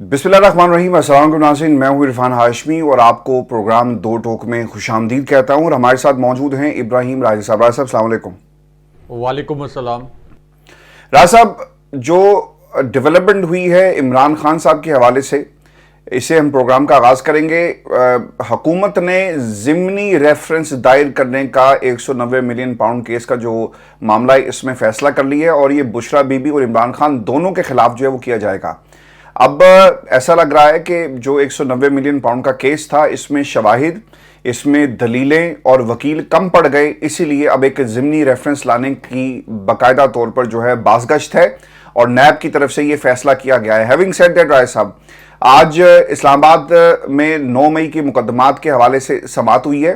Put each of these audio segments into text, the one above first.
बिस्मिल्लाहिर्रहमानिर्रहीम। अस्सलाम वालेकुम नाज़रीन, मैं हूँ इरफान हाशमी और आपको प्रोग्राम दो टोक में खुशामदीद कहता हूँ। और हमारे साथ मौजूद हैं इब्राहिम राजी साहब। राज साहब अस्सलाम वालेकुम। वालेकुम अस्सलाम। राज साहब, जो डेवलपमेंट हुई है इमरान खान साहब के हवाले से, इसे हम प्रोग्राम का आगाज़ करेंगे। हुकूमत ने ज़िमनी रेफरेंस दायर करने का 190 मिलियन पाउंड केस का जो मामला है, इसमें फैसला कर लिया है और ये बुशरा बीबी और इमरान खान दोनों के खिलाफ जो है वो किया जाएगा। अब ऐसा लग रहा है कि जो 190 मिलियन पाउंड का केस था, इसमें शवाहिद, इसमें दलीलें और वकील कम पड़ गए, इसीलिए अब एक ज़िमनी रेफरेंस लाने की बाकायदा तौर पर जो है बाज़गश्त है और नैब की तरफ से ये फैसला किया गया है। हैविंग सेड दैट राय साहब, आज इस्लामाबाद में 9 मई के मुकदमात के हवाले से समाअत हुई है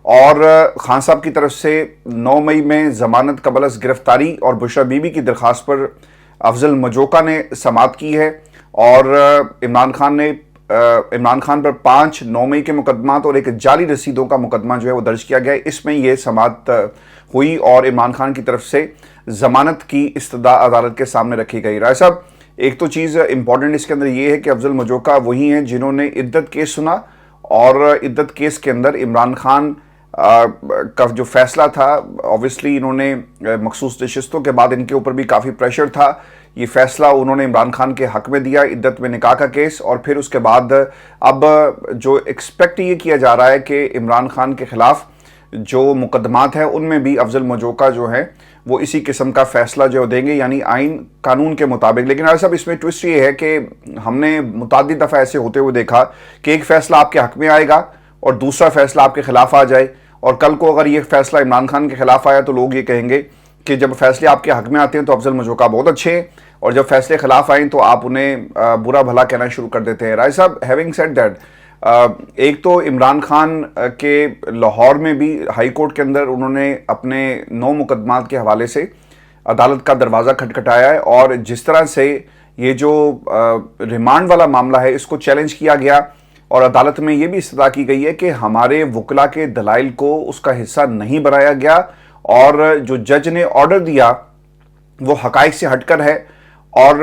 और खान साहब की तरफ से 9 मई में जमानत कबल अज़ गिरफ्तारी और बुशरा बीबी की दरख्वास्त पर अफजल मजोका ने समाअत की है और इमरान खान पर 5 9 मई के मुकदमात और एक जाली रसीदों का मुकदमा जो है वो दर्ज किया गया है। इसमें यह समाअत हुई और इमरान खान की तरफ से जमानत की इस्तदा अदालत के सामने रखी गई। राय साहब, एक तो चीज़ इंपॉर्टेंट इसके अंदर ये है कि अफजल मजोका वही हैं जिन्होंने इद्दत केस सुना और इद्दत केस के अंदर इमरान खान का जो फैसला था, ऑब्वियसली इन्होंने मखसूस नशिस्तों के बाद इनके ऊपर भी काफ़ी प्रेशर था, ये फैसला उन्होंने इमरान खान के हक में दिया, इद्दत में निकाह का केस। और फिर उसके बाद अब जो एक्सपेक्ट ये किया जा रहा है कि इमरान खान के खिलाफ जो मुकदमात हैं उनमें भी अफजल मजोका जो है वो इसी किस्म का फैसला जो देंगे, यानी आइन कानून के मुताबिक। लेकिन आज साहब, इसमें ट्विस्ट ये है कि हमने मुताद्दिद दफ़ा ऐसे होते हुए देखा कि एक फैसला आपके हक में आएगा और दूसरा फैसला आपके खिलाफ आ जाए, और कल को अगर ये फैसला इमरान खान के खिलाफ आया तो लोग ये कहेंगे कि जब फैसले आपके हक में आते हैं तो अफजल मजोका बहुत अच्छे हैं और जब फैसले खिलाफ आए तो आप उन्हें बुरा भला कहना शुरू कर देते हैं। राय साहब, हैविंग सेड दैट, एक तो इमरान खान के लाहौर में भी हाई कोर्ट के अंदर उन्होंने अपने 9 मुकदमात के हवाले से अदालत का दरवाज़ा खटखटाया है और जिस तरह से ये जो रिमांड वाला मामला है इसको चैलेंज किया गया और अदालत में ये भी इस्तदा की गई है कि हमारे वकला के दलाइल को उसका हिस्सा नहीं बनाया गया और जो जज ने ऑर्डर दिया वो हकाइक से हटकर है। और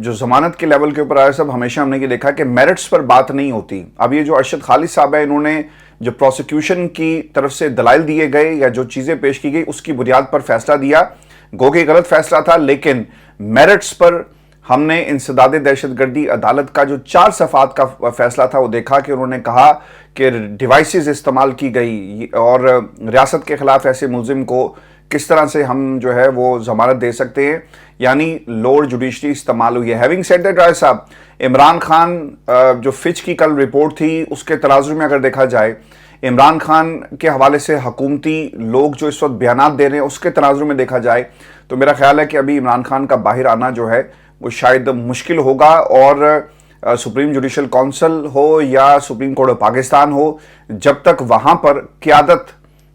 जो जमानत के लेवल के ऊपर आया, सब हमेशा हमने ये देखा कि मेरिट्स पर बात नहीं होती। अब ये जो अरशद खालिद साहब है, इन्होंने जो प्रोसिक्यूशन की तरफ से दलाइल दिए गए या जो चीज़ें पेश की गई उसकी बुनियाद पर फैसला दिया, गो कि गलत फैसला था, लेकिन मेरिट्स पर हमने इंसदाद दहशतगर्दी अदालत का जो 4 सफ़ात का फैसला था वो देखा कि उन्होंने कहा कि डिवाइसेस इस्तेमाल की गई और रियासत के खिलाफ ऐसे मुलजिम को किस तरह से हम जो है वो जमानत दे सकते हैं, यानी लोअर जुडिशरी इस्तेमाल हुई है। हैविंग सेड दैट राय साहब, इमरान खान जो फिच की कल रिपोर्ट थी उसके तराजू में अगर देखा जाए, इमरान खान के हवाले से हुकूमती लोग जो इस वक्त बयानात दे रहे हैं उसके तराजू में देखा जाए तो मेरा ख्याल है कि अभी इमरान खान का बाहर आना जो है वो शायद मुश्किल होगा और सुप्रीम जुडिशल काउंसिल हो या सुप्रीम कोर्ट ऑफ पाकिस्तान हो, जब तक वहां पर क़यादत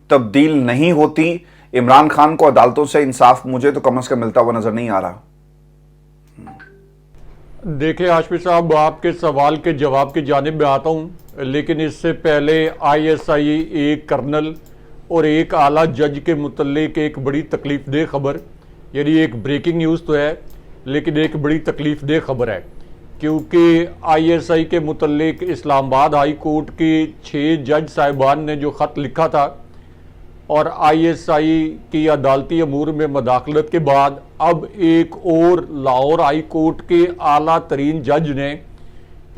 तब्दील नहीं होती, इमरान खान को अदालतों से इंसाफ मुझे तो कम से कम मिलता हुआ नजर नहीं आ रहा। देखिए हाशमी साहब, आपके सवाल के जवाब की जानिब में आता हूँ, लेकिन इससे पहले ISI एक कर्नल और एक आला जज के मुतल्लिक एक बड़ी तकलीफ दह खबर, यानी एक ब्रेकिंग न्यूज़ तो है लेकिन एक बड़ी तकलीफ दह खबर है, क्योंकि ISI के मुतल्लिक इस्लामाबाद हाई कोर्ट के 6 जज साहिबान ने जो ख़त लिखा था और ISI की अदालती अमूर में मदाखलत के बाद अब एक और लाहौर हाई कोर्ट के आला तरीन जज ने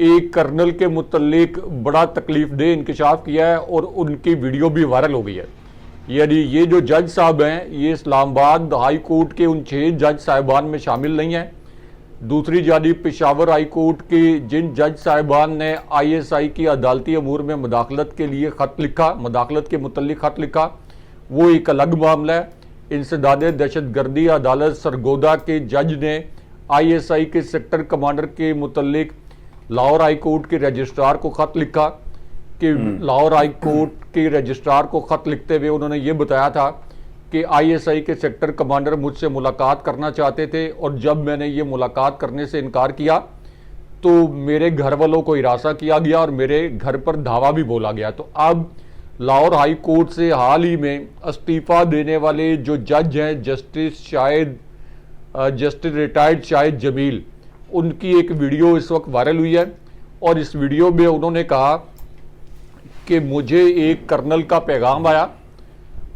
एक कर्नल के मुतल्लिक बड़ा तकलीफ दह इंकशाफ किया है और उनकी वीडियो भी वायरल हो गई है। यानी ये जो जज साहब हैं ये इस्लामाबाद हाई कोर्ट के उन 6 जज साहिबान में शामिल नहीं हैं। दूसरी जानिब पेशावर हाई कोर्ट के जिन जज साहिबान ने ISI की अदालती अमूर में मदाखलत के लिए ख़त लिखा, मदाखलत के मुतल्लिक ख़त लिखा, वो एक अलग मामला है। इंसदाद दहशतगर्दी अदालत सरगोदा के जज ने ISI के सेक्टर कमांडर के मुतल्लिक लाहौर हाई कोर्ट के रजिस्ट्रार को ख़त लिखा कि लाहौर हाई कोर्ट के रजिस्ट्रार को ख़त लिखते हुए उन्होंने ये बताया था कि ISI के सेक्टर कमांडर मुझसे मुलाकात करना चाहते थे और जब मैंने ये मुलाकात करने से इनकार किया तो मेरे घर वालों को हिरासा किया गया और मेरे घर पर धावा भी बोला गया। तो अब लाहौर हाई कोर्ट से हाल ही में इस्तीफ़ा देने वाले जो जज हैं जस्टिस रिटायर्ड शाहिद जमील, उनकी एक वीडियो इस वक्त वायरल हुई है और इस वीडियो में उन्होंने कहा कि मुझे एक कर्नल का पैगाम आया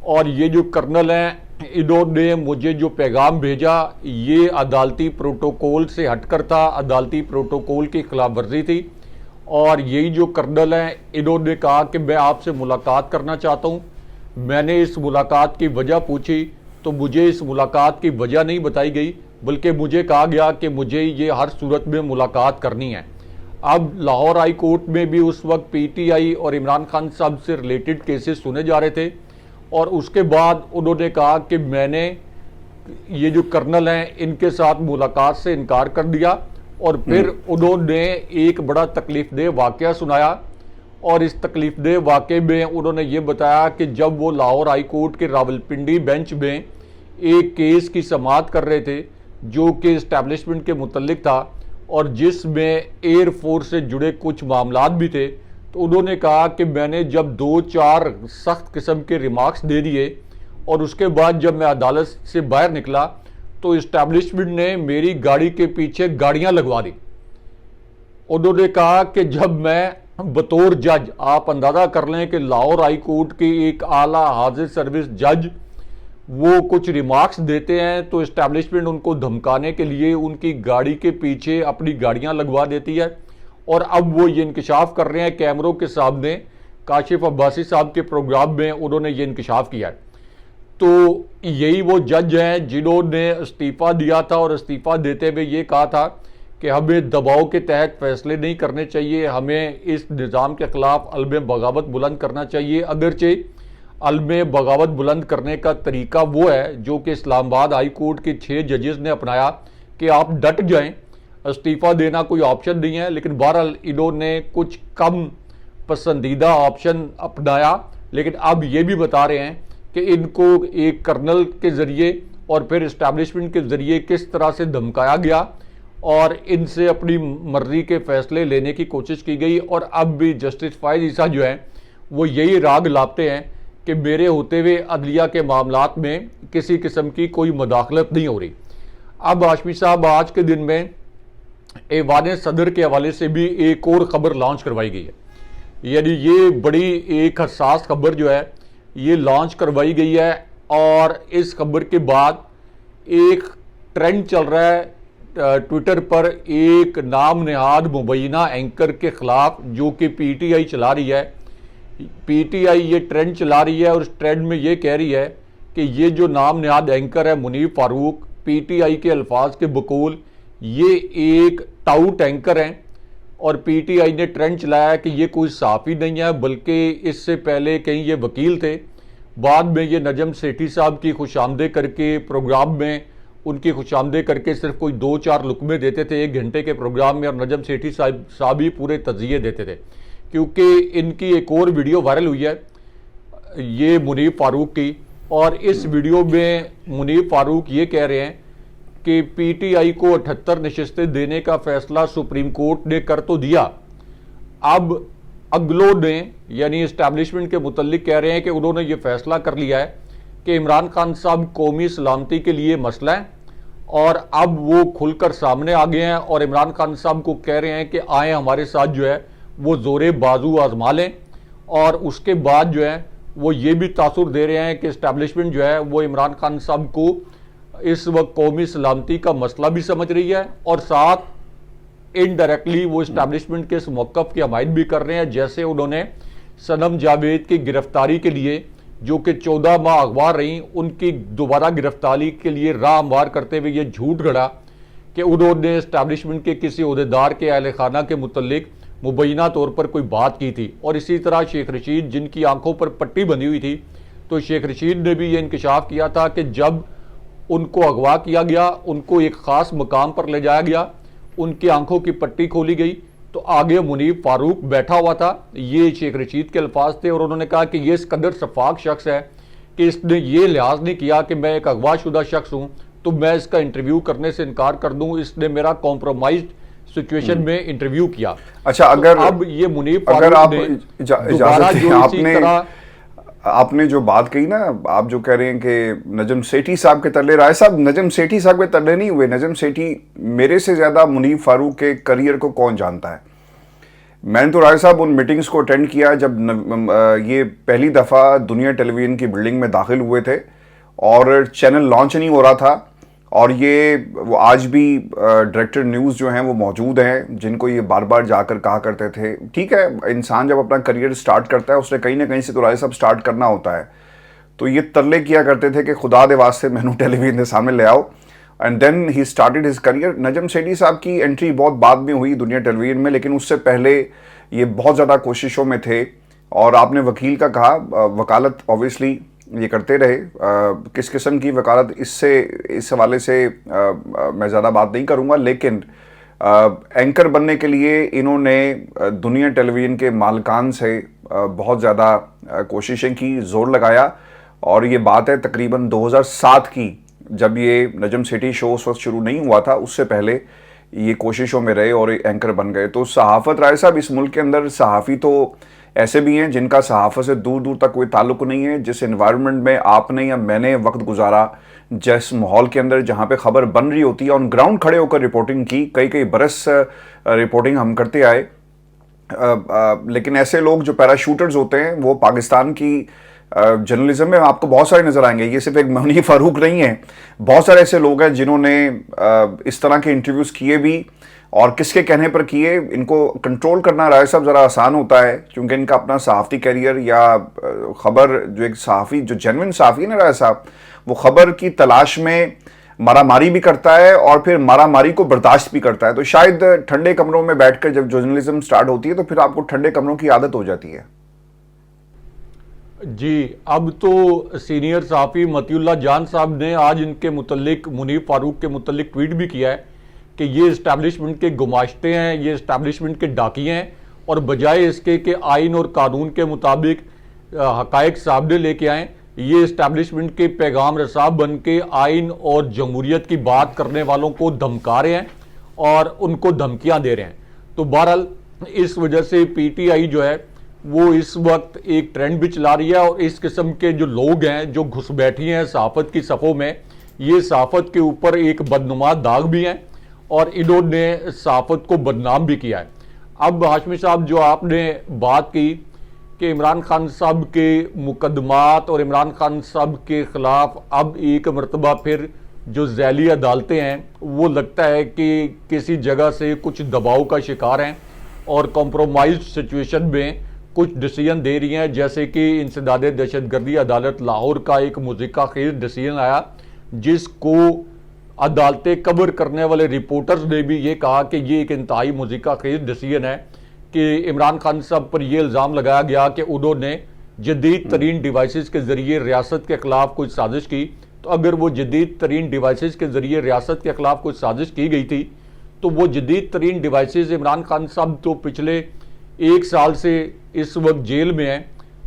और ये जो कर्नल हैं इन्होंने मुझे जो पैगाम भेजा ये अदालती प्रोटोकॉल से हटकर था, अदालती प्रोटोकॉल की खिलाफ वर्जी थी। और यही जो कर्नल हैं इन्होंने कहा कि मैं आपसे मुलाकात करना चाहता हूँ। मैंने इस मुलाकात की वजह पूछी तो मुझे इस मुलाकात की वजह नहीं बताई गई, बल्कि मुझे कहा गया कि मुझे ये हर सूरत में मुलाकात करनी है। अब लाहौर हाई कोर्ट में भी उस वक्त पीटीआई और इमरान खान साहब से रिलेटेड केसेस सुने जा रहे थे और उसके बाद उन्होंने कहा कि मैंने ये जो कर्नल हैं इनके साथ मुलाकात से इनकार कर दिया और फिर उन्होंने एक बड़ा तकलीफदेह वाकया सुनाया और इस तकलीफदेह वाकये में उन्होंने ये बताया कि जब वो लाहौर हाई कोर्ट के रावलपिंडी बेंच में एक केस की समाअत कर रहे थे जो कि इस्टेब्लिशमेंट के मुतल्लिक था और जिसमें एयरफोर्स से जुड़े कुछ मामलात भी थे, तो उन्होंने कहा कि मैंने जब 2-4 सख्त किस्म के रिमार्क्स दे दिए और उसके बाद जब मैं अदालत से बाहर निकला तो इस्टेब्लिशमेंट ने मेरी गाड़ी के पीछे गाड़ियां लगवा दी। उन्होंने कहा कि जब मैं बतौर जज, आप अंदाजा कर लें कि लाहौर हाई कोर्ट के एक आला हाजिर सर्विस जज वो कुछ रिमार्क्स देते हैं तो इस्टेब्लिशमेंट उनको धमकाने के लिए उनकी गाड़ी के पीछे अपनी गाड़ियां लगवा देती है। और अब वो ये इंकशाफ कर रहे हैं कैमरों के सामने, काशिफ अब्बासी साहब के प्रोग्राम में उन्होंने ये इंकशाफ किया है। तो यही वो जज हैं जिन्होंने इस्तीफ़ा दिया था और इस्तीफ़ा देते हुए ये कहा था कि हमें दबाव के तहत फैसले नहीं करने चाहिए, हमें इस निज़ाम के ख़िलाफ़ अलम बगावत बुलंद करना चाहिए। अगरचे अलम बगावत बुलंद करने का तरीका वो है जो कि इस्लामाबाद हाई कोर्ट के 6 जजेस ने अपनाया कि आप डट जाएं, इस्तीफ़ा देना कोई ऑप्शन नहीं है। लेकिन बहरहाल इन्होंने कुछ कम पसंदीदा ऑप्शन अपनाया, लेकिन अब ये भी बता रहे हैं कि इनको एक कर्नल के ज़रिए और फिर इस्टेब्लिशमेंट के ज़रिए किस तरह से धमकाया गया और इनसे अपनी मर्जी के फैसले लेने की कोशिश की गई। और अब भी जस्टिस फायद ईसा जो हैं वो यही राग लाते हैं कि मेरे होते हुए अदलिया के मामलात में किसी किस्म की कोई मुदाखलत नहीं हो रही। अब हाशमी साहब आज के दिन में ऐवान सदर के हवाले से भी एक और ख़बर लॉन्च करवाई गई है, यानी ये बड़ी एक हसास खबर जो है ये लॉन्च करवाई गई है। और इस खबर के बाद एक ट्रेंड चल रहा है ट्विटर पर एक नाम नेहाद मुबैना एंकर के ख़िलाफ़ जो कि पीटीआई चला रही है। पीटीआई ये ट्रेंड चला रही है और उस ट्रेंड में ये कह रही है कि ये जो नाम नेहाद एंकर है मुनीब फारूक, पीटीआई के अल्फाज के बकौल ये एक टाउट एंकर हैं और पीटीआई ने ट्रेंड चलाया कि ये कोई सहाफ़ी नहीं है बल्कि इससे पहले कहीं ये वकील थे। बाद में ये नजम सेठी साहब की खुशामदे करके प्रोग्राम में उनकी खुशामदे करके सिर्फ कोई 2-4 लुकमे देते थे 1 घंटे के प्रोग्राम में और नजम सेठी साहब ही पूरे तज़िये देते थे। क्योंकि इनकी एक और वीडियो वायरल हुई है ये मुनीब फारूक की और इस वीडियो में मुनीब फारूक ये कह रहे हैं कि पीटीआई को 78 नशिस्तें देने का फैसला सुप्रीम कोर्ट ने कर तो दिया, अब अगलों ने यानी इस्टेब्लिशमेंट के मुतल्लिक कह रहे हैं कि उन्होंने ये फैसला कर लिया है कि इमरान खान साहब कौमी सलामती के लिए मसला है और अब वो खुलकर सामने आ गए हैं और इमरान खान साहब को कह रहे हैं कि आए हमारे साथ जो है वो ज़ोरे बाजू आजमा लें। और उसके बाद जो है वो ये भी तासुर दे रहे हैं कि इस्टेब्लिशमेंट जो है वो इमरान खान साहब को इस वक्त कौमी सलामती का मसला भी समझ रही है और साथ इनडायरेक्टली वो इस्टेब्लिशमेंट के इस मौक़िफ़ की हमायत भी कर रहे हैं। जैसे उन्होंने सनम जावेद की गिरफ्तारी के लिए जो कि 14 माह अगवा रही, उनकी दोबारा गिरफ्तारी के लिए राह हमवार करते हुए ये झूठ गढ़ा कि उन्होंने इस्टेब्लिशमेंट के किसी ओहदेदार के अहल खाना के मुतल्लिक मुबैना तौर पर कोई बात की थी। और इसी तरह शेख रशीद जिनकी आंखों पर पट्टी बंधी हुई थी, तो शेख रशीद ने भी ये इंकशाफ किया था कि जब उनको अगवा किया गया, उनको एक ख़ास मकाम पर ले जाया गया, उनकी आंखों की पट्टी खोली गई तो आगे मुनीब फारूक बैठा हुआ था। ये शेख रशीद के अल्फाज थे और उन्होंने कहा कि ये इस कदर शफाक शख्स है कि इसने ये लिहाज नहीं किया कि मैं एक अगवाशुदा शख्स हूँ तो मैं इसका इंटरव्यू करने से इनकार कर दूँ, इसने मेरा कॉम्प्रोमाइज सिचुएशन में इंटरव्यू किया। अच्छा, तो अगर अब ये मुनीब अगर आप फारूक ने इजाजत दें, आपने जो बात कही ना, आप जो कह रहे हैं कि नजम सेठी साहब के तरले, राय साहब नजम सेठी साहब के तरले नहीं हुए। नजम सेठी मेरे से ज़्यादा मुनीब फारूक के करियर को कौन जानता है। मैंने तो राय साहब उन मीटिंग्स को अटेंड किया जब ये पहली दफ़ा दुनिया टेलीविज़न की बिल्डिंग में दाखिल हुए थे और चैनल लॉन्च नहीं हो रहा था। और ये वो आज भी डायरेक्टर न्यूज़ जो हैं वो मौजूद हैं, जिनको ये बार बार जाकर कहा करते थे। ठीक है, इंसान जब अपना करियर स्टार्ट करता है उसने कहीं ना कहीं से तो राय साहब स्टार्ट करना होता है। तो ये तरले किया करते थे कि खुदा दे वास्ते मैनू टेलीविजन के सामने ले आओ, and then he started his career. Najam Sethi साहब की एंट्री बहुत बाद में हुई दुनिया टेलीविजन में, लेकिन उससे पहले ये बहुत ज़्यादा कोशिशों में थे। और आपने वकील का कहा, वकालत ऑब्वियसली ये करते रहे। किस किस्म की वकालत, इस हवाले से मैं ज़्यादा बात नहीं करूँगा, लेकिन एंकर बनने के लिए इन्होंने दुनिया टेलीविज़न के मालिकान से बहुत ज़्यादा कोशिशें की, जोर लगाया। और ये बात है तकरीबन 2007 की, जब ये नजम सेठी शो उस वक्त शुरू नहीं हुआ था, उससे पहले ये कोशिशों में रहे और एंकर बन गए। तो सहाफ़त, राय साहब, इस मुल्क के अंदर सहाफ़ी तो ऐसे भी हैं जिनका सहाफ़त से दूर दूर तक कोई ताल्लुक नहीं है। जिस एनवायरनमेंट में आपने या मैंने वक्त गुजारा, जिस माहौल के अंदर जहाँ पे ख़बर बन रही होती है, ऑन ग्राउंड खड़े होकर रिपोर्टिंग की, कई बरस रिपोर्टिंग हम करते आए। लेकिन ऐसे लोग जो पैराशूटर्स होते हैं वो पाकिस्तान की जर्नलिज्म में आपको बहुत सारे नज़र आएंगे। ये सिर्फ एक मुनीब फारूक नहीं है, बहुत सारे ऐसे लोग हैं जिन्होंने इस तरह के इंटरव्यूज़ किए भी, और किसके कहने पर किए। इनको कंट्रोल करना राय साहब ज़रा आसान होता है, क्योंकि इनका अपना सहाफ़ती कैरियर या ख़बर, जो एक सहाफ़ी जो जेन्युइन सहाफ़ी है ना राय साहब, वो ख़बर की तलाश में मारामारी भी करता है और फिर मारामारी को बर्दाश्त भी करता है। तो शायद ठंडे कमरों में बैठकर जब जर्नलिज्म स्टार्ट होती है तो फिर आपको ठंडे कमरों की आदत हो जाती है। जी, अब तो सीनियर सहाफ़ी मतीउल्लाह जान साहब ने आज इनके मुतल्लिक, मुनीब फारूक के मुतल्लिक ट्वीट भी किया है कि ये इस्टेब्लिशमेंट के गुमाश्ते हैं, ये इस्टेब्लिशमेंट के डाकिए हैं, और बजाय इसके कि आइन और कानून के मुताबिक हकायक सामने लेके आएँ, ये इस्टेब्लिशमेंट के पैगाम रसाब बन के आइन और जमहूरियत की बात करने वालों को धमका रहे हैं और उनको धमकियां दे रहे हैं। तो बहरहाल इस वजह से पीटीआई जो है वो इस वक्त एक ट्रेंड भी चला रही है, और इस किस्म के जो लोग हैं जो घुसपैठी हैं सहाफत की सफ़ों में, ये सहाफत के ऊपर एक बदनुमा दाग भी हैं और इन्होंने सहाफत को बदनाम भी किया है। अब हाशमी साहब, जो आपने बात की कि इमरान खान साहब के मुकदमात और इमरान खान साहब के ख़िलाफ़ अब एक मरतबा फिर जो झैली अदालतें हैं वो लगता है कि किसी जगह से कुछ दबाव का शिकार हैं और कॉम्प्रोमाइज सिचुएशन में कुछ डिसीजन दे रही हैं, जैसे कि इंसदाद दहशतगर्दी अदालत लाहौर का एक मुज़िका खेज डिसीजन आया, जिसको अदालतें कवर करने वाले रिपोर्टर्स ने भी ये कहा कि ये एक इंतहाई मुज़िका खेज डिसीजन है कि इमरान खान साहब पर यह इल्ज़ाम लगाया गया कि उन्होंने जदीद तरीन डिवाइसेस के ज़रिए रियासत के ख़िलाफ़ कोई साजिश की। तो अगर वो जदीद तरीन डिवाइसेस के ज़रिए रियासत के ख़िलाफ़ कोई साजिश की गई थी, तो वो जदीद तरीन डिवाइसेस, इमरान खान साहब तो पिछले 1 साल से इस वक्त जेल में हैं,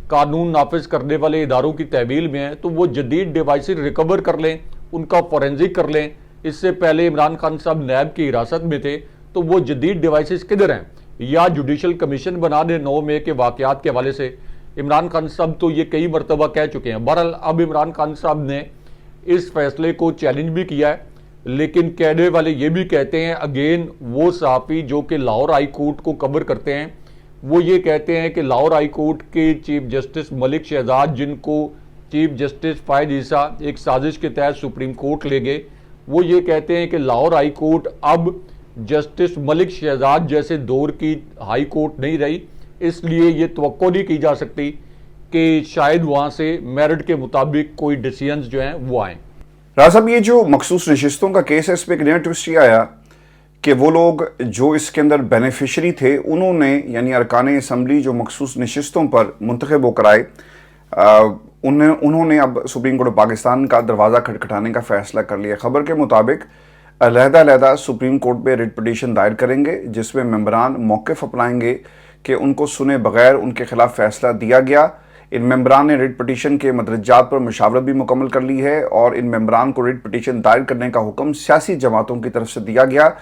कानून नाफिज करने वाले इदारों की तहवील में हैं, तो वो जदीद डिवाइसेस रिकवर कर लें, उनका फोरेंसिक कर लें। इससे पहले इमरान खान साहब नैब की हिरासत में थे, तो वो जदीद डिवाइसेस किधर हैं? या जुडिशल कमीशन बना दे 9 मई के वाक़यात के हवाले से। इमरान खान साहब तो ये कई मरतबा कह चुके हैं। बहरहाल अब इमरान खान साहब ने इस फैसले को चैलेंज भी किया है, लेकिन कहने वाले ये भी कहते हैं, अगेन वो सहाफ़ी जो कि लाहौर हाई कोर्ट को कवर करते हैं, वो ये कहते हैं कि लाहौर हाई कोर्ट के चीफ जस्टिस मलिक शहजाद, जिनको चीफ जस्टिस फ़ायद ईसा एक साजिश के तहत सुप्रीम कोर्ट ले गए, वो ये कहते हैं कि लाहौर हाई कोर्ट अब जस्टिस मलिक शहजाद जैसे दौर की हाई कोर्ट नहीं रही, इसलिए ये तवक्को नहीं की जा सकती कि शायद वहाँ से मेरिट के मुताबिक कोई डिसीजंस जो हैं वो आएँ। राजा साहब, ये जो मखसूस नशिस्तों का केस है, इस पर एक नया ट्विस्ट ये आया कि वो लोग जो इसके अंदर बेनिफिशरी थे, उन्होंने यानी अरकान असम्बली जो मखसूस नशिस्तों पर मुंतखब होकर आए, उन्होंने अब सुप्रीम कोर्ट पाकिस्तान का दरवाज़ा खटखटाने का फ़ैसला कर लिया। खबर के मुताबिक अलहदा सुप्रीम कोर्ट पे रिट पिटीशन दायर करेंगे, जिसमें मेंबरान मौक़िफ़ अपनाएंगे कि उनको सुने बगैर उनके खिलाफ फ़ैसला दिया गया। इन मेंबरान ने रिट पिटीशन के मदरजात पर मुशावरत भी मुकम्मल कर ली है, और इन मेंबरान को रिट पिटीशन दायर करने का हुक्म सियासी जमातों की तरफ से दिया गया,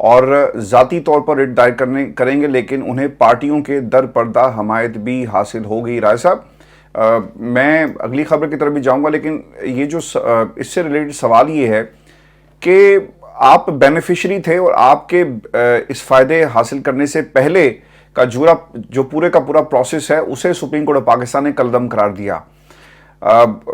और ज़ाती तौर पर रिट दायर करेंगे, लेकिन उन्हें पार्टियों के दर पर्दा हमायत भी हासिल हो गई। राय साहब, मैं अगली खबर की तरफ भी जाऊंगा, लेकिन ये जो इससे रिलेटेड सवाल ये है कि आप बेनिफिशरी थे और आपके इस फायदे हासिल करने से पहले का जो पूरे का पूरा प्रोसेस है उसे सुप्रीम कोर्ट ऑफ पाकिस्तान ने कलदम करार दिया।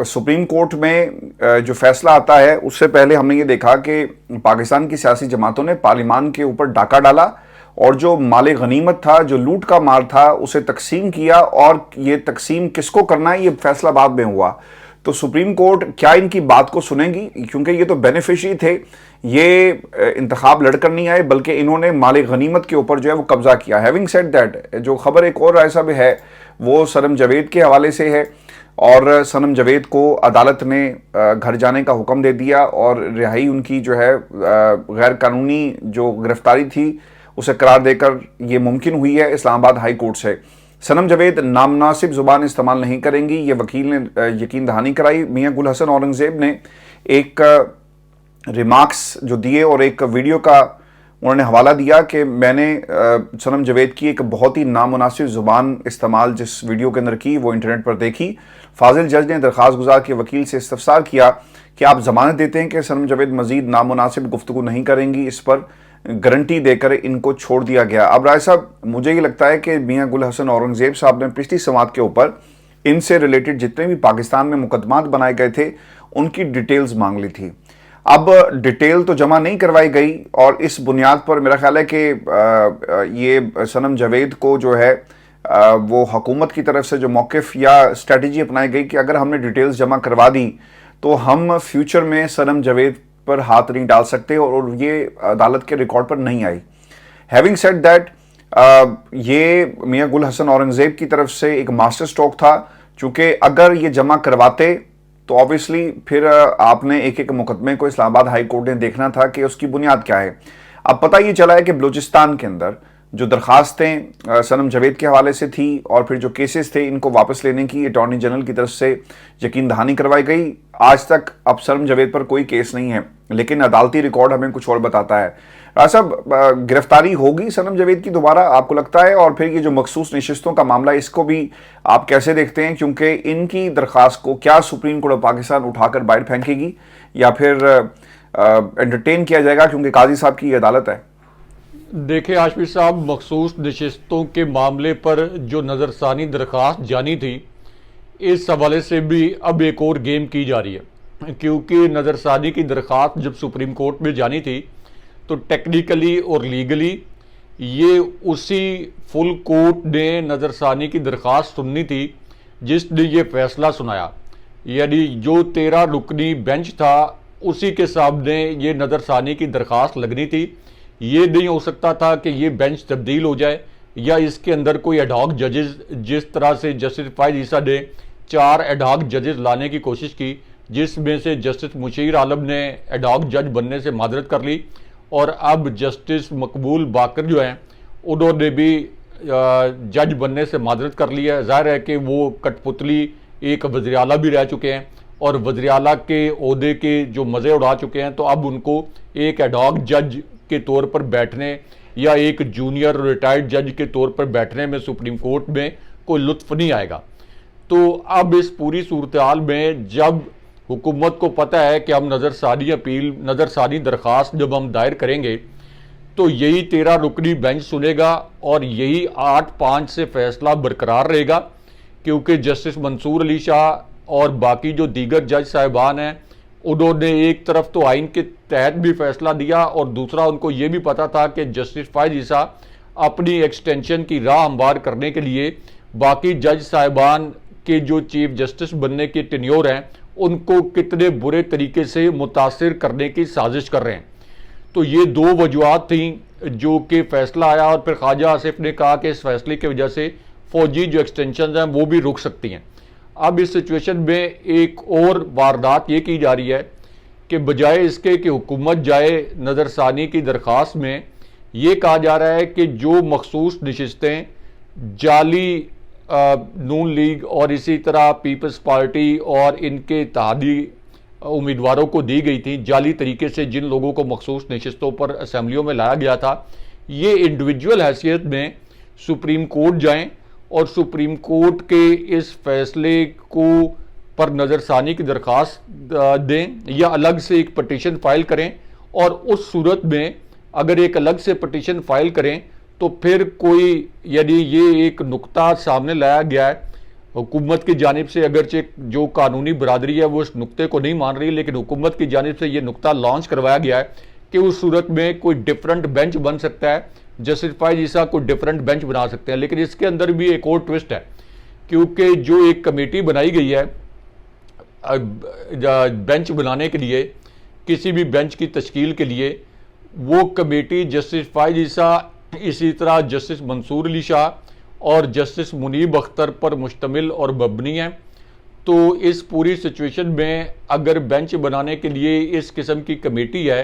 सुप्रीम कोर्ट में जो फैसला आता है उससे पहले हमने ये देखा कि पाकिस्तान की सियासी जमातों ने पार्लियामान के ऊपर डाका डाला और जो माले गनीमत था, जो लूट का माल था, उसे तकसीम किया, और ये तकसीम किसको करना है ये फैसला बाद में हुआ। तो सुप्रीम कोर्ट क्या इनकी बात को सुनेगी, क्योंकि ये तो बेनिफिशरी थे, ये इंतखाब लड़कर नहीं आए, बल्कि इन्होंने माले गनीमत के ऊपर जो है वो कब्जा किया। हैविंग सेड दैट, जो खबर एक और राय साहब है वो सनम जावेद के हवाले से है, और सनम जावेद को अदालत ने घर जाने का हुक्म दे दिया और रिहाई उनकी जो है गैर कानूनी जो गिरफ्तारी थी उसे करार देकर ये मुमकिन हुई है इस्लामाबाद हाई कोर्ट से। सनम जावेद नामनासिब जुबान इस्तेमाल नहीं करेंगी, ये वकील ने यकीन दहानी कराई। मियां गुल हसन औरंगजेब ने एक रिमार्क्स जो दिए और एक वीडियो का उन्होंने हवाला दिया कि मैंने सनम जावेद की एक बहुत ही नामुनासिब जुबान इस्तेमाल जिस वीडियो के अंदर की वो इंटरनेट पर देखी। फाजिल जज ने दरख्वास्त गुजार के वकील से इस्तफसार किया कि आप जमानत देते हैं कि सनम जावेद मजीद नामुनासिब गुफ्तगू नहीं करेंगी, इस पर गारंटी देकर इनको छोड़ दिया गया। अब राय साहब, मुझे ये लगता है कि मियां गुल हसन औरंगजेब साहब ने पिछली समात के ऊपर इनसे रिलेटेड जितने भी पाकिस्तान में मुकदमात बनाए गए थे उनकी डिटेल्स मांग ली थी। अब डिटेल तो जमा नहीं करवाई गई और इस बुनियाद पर मेरा ख्याल है कि ये सनम जावेद को जो है वो हुकूमत की तरफ से जो मौक़िफ़ या स्ट्रेटजी अपनाई गई कि अगर हमने डिटेल्स जमा करवा दी तो हम फ्यूचर में सनम जावेद पर हाथ नहीं डाल सकते, और ये अदालत के रिकॉर्ड पर नहीं आई। हैविंग सेड दैट, ये मियां गुल हसन औरंगजेब की तरफ से एक मास्टर स्ट्रोक था, चूंकि अगर ये जमा करवाते तो ऑब्वियसली फिर आपने एक एक मुकदमे को इस्लामाबाद हाई कोर्ट ने देखना था कि उसकी बुनियाद क्या है। अब पता ये चला है कि बलूचिस्तान के अंदर जो दरखास्तें सनम जावेद के हवाले से थी और फिर जो केसेस थे इनको वापस लेने की अटॉर्नी जनरल की तरफ से यकीन दहानी करवाई गई। आज तक अब सनम जावेद पर कोई केस नहीं है, लेकिन अदालती रिकॉर्ड हमें कुछ और बताता है। साहब, गिरफ्तारी होगी सनम जावेद की दोबारा, आपको लगता है? और फिर ये जो मखसूस नशिस्तों का मामला, इसको भी आप कैसे देखते हैं? क्योंकि इनकी दरख्वास्त को क्या सुप्रीम कोर्ट ऑफ पाकिस्तान उठाकर बाहर फेंकेगी या फिर एंटरटेन किया जाएगा क्योंकि काजी साहब की अदालत है? देखिए हाशमी साहब, मखसूस नशिस्तों के मामले पर जो नज़रसानी दरख्वास्त जानी थी, इस हवाले से भी अब एक और गेम की जा रही है, क्योंकि नज़रसानी की दरख्वास्त जब सुप्रीम कोर्ट में जानी थी तो टेक्निकली और लीगली ये उसी फुल कोर्ट ने नज़रसानी की दरख्वास्त सुननी थी जिसने ये फैसला सुनाया, यानी जो 13 रुकनी बेंच था उसी के सामने ये नज़रसानी की दरख्वास्त लगनी थी। ये नहीं हो सकता था कि ये बेंच तब्दील हो जाए या इसके अंदर कोई एडहॉक जजेस, जिस तरह से जस्टिस फायद ईसा ने 4 एडहॉक जजेस लाने की कोशिश की, जिसमें से जस्टिस मुशीर आलम ने एडहॉक जज बनने से मादरत कर ली और अब जस्टिस मकबूल बाकर जो हैं उन्होंने भी जज बनने से मादरत कर ली है। ज़ाहिर है कि वो कठपुतली एक वज़ीर आला भी रह चुके हैं और वज़ीर आला के ओहदे के जो मज़े उड़ा चुके हैं, तो अब उनको एक एडहॉक जज के तौर पर बैठने या एक जूनियर रिटायर्ड जज के तौर पर बैठने में सुप्रीम कोर्ट में कोई लुत्फ नहीं आएगा। तो अब इस पूरी सूरत हाल में जब हुकूमत को पता है कि हम नज़रसानी दरख्वास्त जब हम दायर करेंगे तो यही 13 रुकनी बेंच सुनेगा और यही 8-5 से फैसला बरकरार रहेगा, क्योंकि जस्टिस मंसूर अली शाह और बाकी जो दीगर जज साहिबान हैं उन्होंने एक तरफ तो आइन के तहत भी फैसला दिया और दूसरा उनको ये भी पता था कि जस्टिस फायद ईसा अपनी एक्सटेंशन की राह हमवार करने के लिए बाकी जज साहिबान के जो चीफ जस्टिस बनने के टेन्योर हैं उनको कितने बुरे तरीके से मुतासिर करने की साजिश कर रहे हैं। तो ये 2 वजूहत थी जो कि फैसला आया और फिर ख्वाजा आसिफ ने कहा कि इस फैसले की वजह से फौजी जो एक्सटेंशन हैं वो भी रुक सकती हैं। अब इस सिचुएशन में एक और वारदात ये की जा रही है कि बजाय इसके कि हुकूमत जाए नज़रसानी की दरख्वास्त में, ये कहा जा रहा है कि जो मखसूस नशिस्तें जाली नून लीग और इसी तरह पीपल्स पार्टी और इनके इत्तेहादी उम्मीदवारों को दी गई थी, जाली तरीके से जिन लोगों को मखसूस नशिस्तों पर असम्बलियों में लाया गया था, ये इंडिविजुअल हैसियत में सुप्रीम कोर्ट जाएं और सुप्रीम कोर्ट के इस फैसले को पर नज़रसानी की दरख्वास्त दें या अलग से एक पटिशन फाइल करें। और उस सूरत में अगर एक अलग से पटिशन फाइल करें तो फिर कोई, यदि ये एक नुक्ता सामने लाया गया है हुकूमत की जानिब से, अगरचे जो कानूनी बरादरी है वो इस नुक्ते को नहीं मान रही, लेकिन हुकूमत की जानिब से ये नुक्ता लॉन्च करवाया गया है कि उस सूरत में कोई डिफरेंट बेंच बन सकता है, जस्टिस फाइज ईसा कोई डिफरेंट बेंच बना सकते हैं। लेकिन इसके अंदर भी एक और ट्विस्ट है, क्योंकि जो एक कमेटी बनाई गई है बेंच बनाने के लिए, किसी भी बेंच की तश्कील के लिए, वो कमेटी जस्टिस फाइज ईसा, इसी तरह जस्टिस मंसूर अली शाह और जस्टिस मुनीब अख्तर पर मुश्तमिल और मबनी है। तो इस पूरी सिचुएशन में अगर बेंच बनाने के लिए इस किस्म की कमेटी है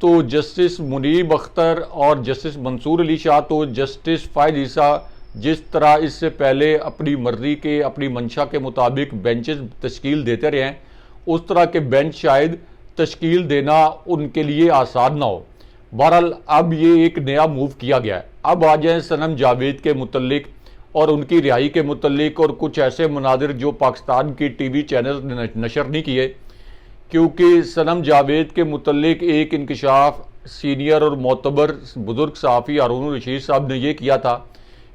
तो जस्टिस मुनीब अख्तर और जस्टिस मंसूर अली शाह तो जस्टिस फाइज ईसा जिस तरह इससे पहले अपनी मर्जी के, अपनी मंशा के मुताबिक बेंचेस तश्कील देते रहे हैं, उस तरह के बेंच शायद तश्कील देना उनके लिए आसान ना हो। बहरहाल अब ये एक नया मूव किया गया है। अब आ जाए सनम जावेद के मुतल्लिक और उनकी रिहाई के मुतल्लिक और कुछ ऐसे मनाजिर जो पाकिस्तान की टीवी चैनल ने नशर नहीं किए, क्योंकि सनम जावेद के मुतल्लिक एक इंकशाफ सीनियर और मोतबर बुजुर्ग सहाफ़ी हारून रशीद साहब ने यह किया था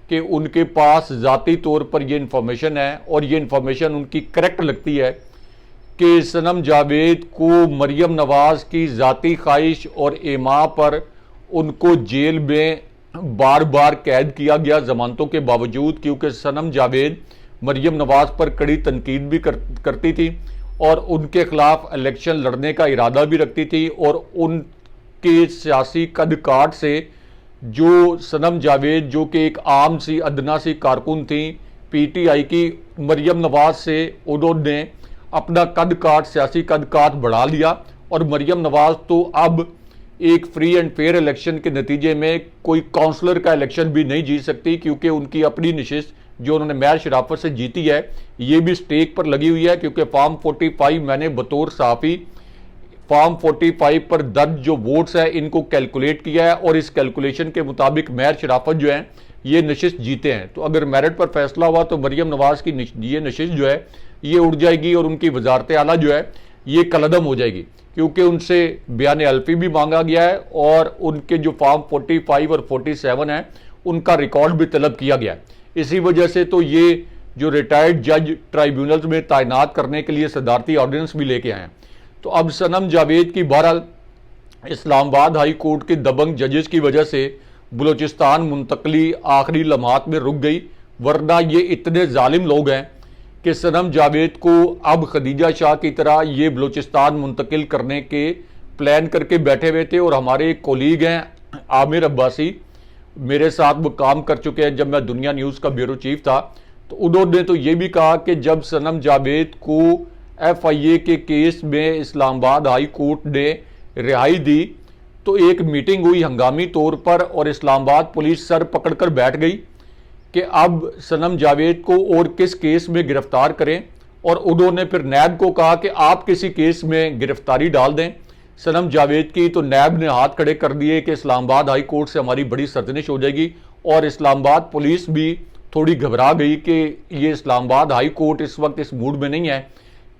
कि उनके पास ज़ाती तौर पर यह इंफॉर्मेशन है और ये इंफॉर्मेशन उनकी करेक्ट लगती है कि सनम जावेद को मरियम नवाज़ की ज़ाती ख्वाहिश और एमा पर उनको जेल में बार बार कैद किया गया ज़मानतों के बावजूद, क्योंकि सनम जावेद मरियम नवाज़ पर कड़ी तनकीद भी करती थी और उनके खिलाफ इलेक्शन लड़ने का इरादा भी रखती थी। और उनके सियासी कद काठ से जो सनम जावेद, जो कि एक आम सी अदना सी कारकुन थी PTI की, मरियम नवाज़ से उन्होंने अपना कद काठ, सियासी कद काठ बढ़ा लिया। और मरियम नवाज़ तो अब एक फ्री एंड फेयर इलेक्शन के नतीजे में कोई काउंसलर का इलेक्शन भी नहीं जीत सकती, क्योंकि उनकी अपनी नशिस्त जो उन्होंने महज शराफत से जीती है ये भी स्टेक पर लगी हुई है। क्योंकि फॉर्म 45 मैंने बतौर सहाफ़ी फॉर्म 45 पर दर्ज जो वोट्स है इनको कैलकुलेट किया है और इस कैलकुलेशन के मुताबिक महज शराफत जो है ये नशिस्त जीते हैं। तो अगर मेरिट पर फैसला हुआ तो मरियम नवाज़ की ये नशिस्त जो है ये उड़ जाएगी और उनकी वजारत आला जो है ये कलअदम हो जाएगी, क्योंकि उनसे बयान अल्फी भी मांगा गया है और उनके जो फॉर्म 45 और 47 है उनका रिकॉर्ड भी तलब किया गया है। इसी वजह से तो ये जो रिटायर्ड जज ट्राइब्यूनल्स में तैनात करने के लिए सदारती ऑर्डिनेंस भी लेके आए हैं। तो अब सनम जावेद की बहरहाल इस्लामाबाद हाई कोर्ट के दबंग जजेस की वजह से बलूचिस्तान मुंतकली आखिरी लम्हात में रुक गई, वरना ये इतने जालिम लोग हैं कि सनम जावेद को अब खदीजा शाह की तरह ये बलूचिस्तान मुंतकिल करने के प्लान करके बैठे हुए थे। और हमारे एक कोलीग हैं आमिर अब्बासी, मेरे साथ वो काम कर चुके हैं जब मैं दुनिया न्यूज़ का ब्यूरो चीफ था, तो उन्होंने तो ये भी कहा कि जब सनम जावेद को FIA के केस में इस्लामाबाद हाई कोर्ट ने रिहाई दी तो एक मीटिंग हुई हंगामी तौर पर और इस्लामाबाद पुलिस सर पकड़कर बैठ गई कि अब सनम जावेद को और किस केस में गिरफ्तार करें। और उन्होंने फिर नैब को कहा कि आप किसी केस में गिरफ्तारी डाल दें सनम जावेद की। तो नैब ने हाथ खड़े कर दिए कि इस्लामाबाद हाई कोर्ट से हमारी बड़ी सरजनिश हो जाएगी। और इस्लामाबाद पुलिस भी थोड़ी घबरा गई कि ये इस्लामाबाद हाई कोर्ट इस वक्त इस मूड में नहीं है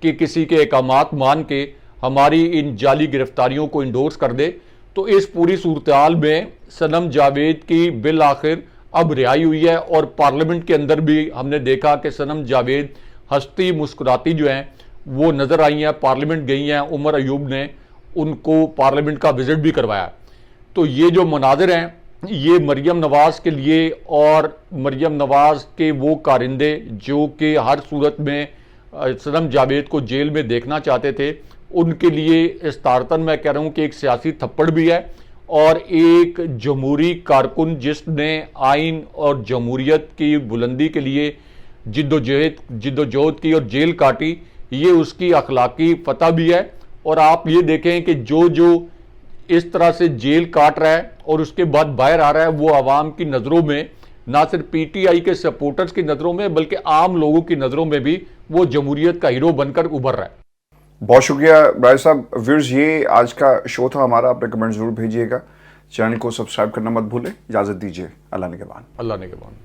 कि किसी के अहकामात मान के हमारी इन जाली गिरफ्तारियों को इंडोर्स कर दे। तो इस पूरी सूरत हाल में सनम जावेद की बिल आखिर अब रिहाई हुई है और पार्लियामेंट के अंदर भी हमने देखा कि सनम जावेद हंसती मुस्कुराती जो हैं वो नज़र आई हैं, पार्लियामेंट गई हैं। उमर अयूब ने उनको पार्लियामेंट का विजिट भी करवाया। तो ये जो मनाजिर हैं ये मरियम नवाज़ के लिए और मरियम नवाज़ के वो कारिंदे जो कि हर सूरत में सनम जावेद को जेल में देखना चाहते थे उनके लिए इस्तारतन मैं कह रहा हूँ कि एक सियासी थप्पड़ भी है और एक जमहूरी कारकुन जिसने आइन और जमहूरियत की बुलंदी के लिए जिद्दोजहद की और जेल काटी, ये उसकी अखलाकी फतह भी है। और आप ये देखें कि जो जो इस तरह से जेल काट रहा है और उसके बाद बाहर आ रहा है वो आवाम की नज़रों में, ना सिर्फ PTI के सपोर्टर्स की नज़रों में बल्कि आम लोगों की नज़रों में भी वो जमहूरियत का हीरो बनकर उभर रहा है। बहुत शुक्रिया राय साहब। व्यूअर्स, ये आज का शो था हमारा। अपने कमेंट जरूर भेजिएगा, चैनल को सब्सक्राइब करना मत भूलें। इजाज़त दीजिए, अल्लाह निगहबान। अल्लाह निगहबान।